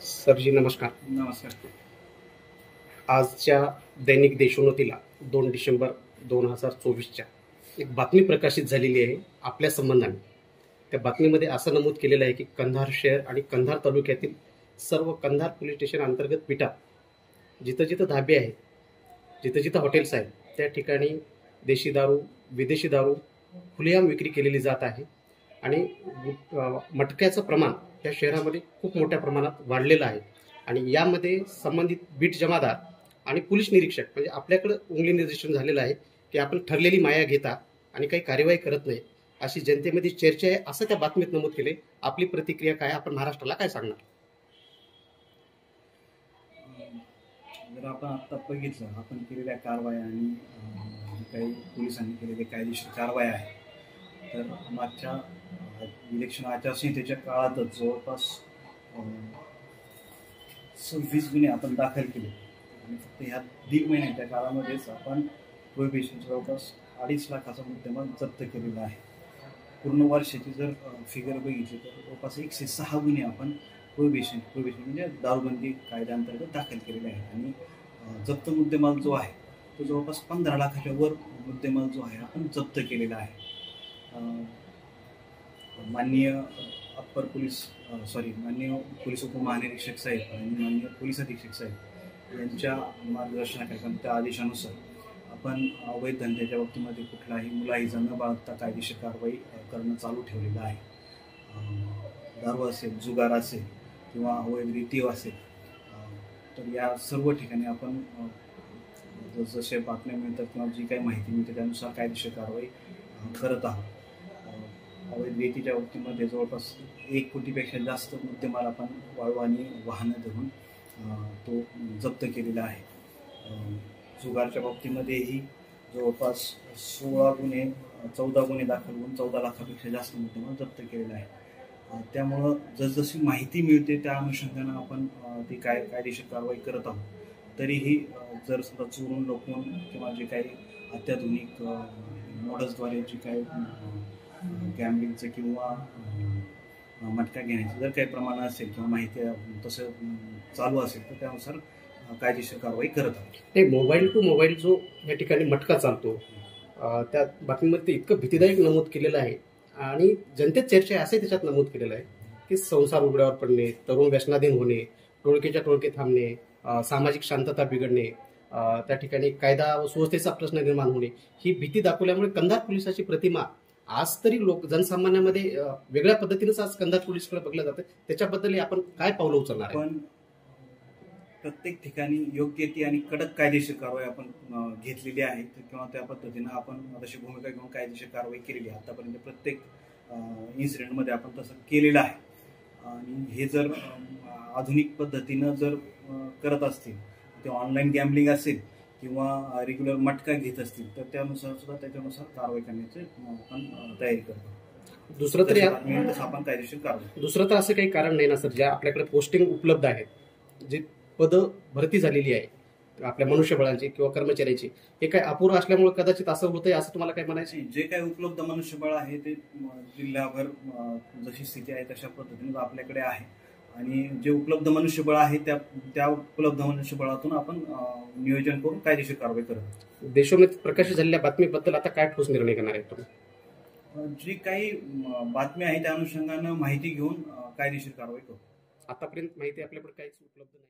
सरजी नमस्कार. नमस्कार. आजच्या दैनिक देशोन्नतीला 2 डिसेंबर 2024च्या एक बातमी प्रकाशित झालेली आहे आपल्या संबंधाने. त्या बातमीमध्ये असं नमूद केलेलं आहे की कंधार शहर आणि कंधार तालुक्यातील सर्व कंधार पोलीस स्टेशन अंतर्गत विटा जिथं जिथं धाबे आहेत, जिथं जिथं हॉटेल्स आहेत, त्या ठिकाणी देशी दारू, विदेशी दारू खुलेआम विक्री केलेली जात आहे. आणि मटक्याचं प्रमाण या शहरामध्ये खूप मोठ्या प्रमाणात वाढलेलं आहे. आणि यामध्ये संबंधित बीट जमादार आणि पोलीस निरीक्षक म्हणजे आपल्याकडं उंगली निर्देशन झालेलं आहे की आपण ठरलेली माया घेता आणि काही कार्यवाही करत नाही, अशी जनतेमध्ये चर्चा आहे असं त्या बातमीत नमूद केले. आपली प्रतिक्रिया काय, आपण महाराष्ट्राला काय सांगणार? जर आपण आता बघितलं, आपण केलेल्या कारवाया आणि काही पोलिसांनी केलेल्या कायदेशीर कारवाया आहे, तर मागच्या इलेक्शन आचारसंहितेच्या काळातच जवळपास 26 गुन्हे आपण दाखल केले आणि फक्त ह्या 1.5 महिन्याच्या काळामध्येच आपण प्रोहिबिशनच्या जवळपास 2.5 लाखाचा मुद्देमाल जप्त केलेला आहे. पूर्ण वर्षाची जर फिगर बघितली तर जवळपास 106 गुन्हे आपण प्रोहिबिशन म्हणजे दारूबंदी कायद्याअंतर्गत दाखल केलेले आहे. आणि जप्त मुद्देमाल जो आहे तो जवळपास 15 लाखाच्या वर मुद्देमाल जो आहे आपण जप्त केलेला आहे. माननीय पोलीस उपमहानिरीक्षक साहेब आणि माननीय पोलीस अधीक्षक साहेब यांच्या मार्गदर्शनाखाली त्या आदेशानुसार आपण अवैध धंद्याच्या बाबतीमध्ये कुठलाही मुलाहिजा न बाळगता कायदेशीर कारवाई करणं चालू ठेवलेलं आहे. दारू असेल, जुगार असेल किंवा अवैध रीती असेल, तर या सर्व ठिकाणी आपण जसे बातम्या मिळतात किंवा जी काही माहिती मिळते त्यानुसार कायदेशीर कारवाई करत आहोत. अवैध रीतीच्या बाबतीमध्ये जवळपास 1 कोटीपेक्षा जास्त मुद्देमाल आपण वाळू आणि वाहनं धरून तो जप्त केलेला आहे. जुगारच्या बाबतीमध्येही जवळपास 14 गुन्हे दाखल होऊन 14 लाखापेक्षा जास्त मुद्देमाल जप्त केलेला आहे. त्यामुळं जसजशी माहिती मिळते त्या अनुषंगानं आपण ती कायदेशीर कारवाई करत आहोत. तरीही जर समजा चोरून लपवून किंवा जे काही अत्याधुनिक मॉडेल्सद्वारे जे काही गॅम्बलिंगचं किंवा मटका घेण्याचं जर काही प्रमाण असेल किंवा माहिती तसं चालू असेल तर त्यानुसार कायदेशीर कारवाई करत आहोत. ते मोबाईल टू मोबाईल जो या ठिकाणी मटका चालतो, त्या बातमीमध्ये इतकं भीतीदायक नमूद केलेलं आहे आणि जनतेत चर्चा आहे असंही त्याच्यात नमूद केलेलं आहे की संसार उघड्यावर पडणे, तरुण व्यसनाधीन होणे, टोळकेच्या टोळके थांबणे, सामाजिक शांतता बिघडणे, त्या ठिकाणी कायदा व सुव्यवस्थेचा प्रश्न निर्माण होणे, ही भीती दाखवल्यामुळे कंधार पोलिसाची प्रतिमा आज तरी जनसामान्यामध्ये वेगळ्या पद्धतीनेच आज कंधार पोलीसकडे बघलं जातं. त्याच्याबद्दल आपण काय पावलं उचलणार आहे? पण प्रत्येक ठिकाणी योग्य ती आणि कडक कायदेशीर कारवाई आपण घेतलेली आहे किंवा त्या पद्धतीनं आपण तशी भूमिका घेऊन कायदेशीर कारवाई केलेली आहे. आतापर्यंत प्रत्येक इन्सिडेंटमध्ये आपण तसं केलेलं आहे. आणि हे जर आधुनिक पद्धतीनं जर करत असतील, ते ऑनलाईन गॅम्बलिंग असेल किंवा रेग्युलर मटका घेत असतील तर त्यानुसार सुद्धा त्याच्यानुसार कारवाई करण्याची आपण तयारी करतो. दुसरं तर आपण कायदेशीर कारवाई. दुसरं तर असं काही कारण नाही ना सर, ज्या आपल्याकडे पोस्टिंग उपलब्ध आहेत, जे पदं भरती झालेली आहे आपल्या मनुष्यबळाची किंवा कर्मचाऱ्याची, हे काय अपुरं असल्यामुळे कदाचित असं होतंय असं तुम्हाला काय म्हणायचं? जे काही उपलब्ध मनुष्यबळ आहे ते जिल्हाभर जशी स्थिती आहे तशा पद्धतीने आपल्याकडे आहे. आणि जे उपलब्ध मनुष्यबळ आहे त्या उपलब्ध मनुष्यबळातून आपण नियोजन करून कायदेशीर कारवाई करतो. देशोन्नतीत प्रकाशित झालेल्या बातमीबद्दल आता काय ठोस निर्णय घेणार आहे तुम्ही? जी काही बातम्या आहे त्या अनुषंगानं माहिती घेऊन कायदेशीर कारवाई करतो. आतापर्यंत माहिती आपल्याकडे काहीच उपलब्ध नाही.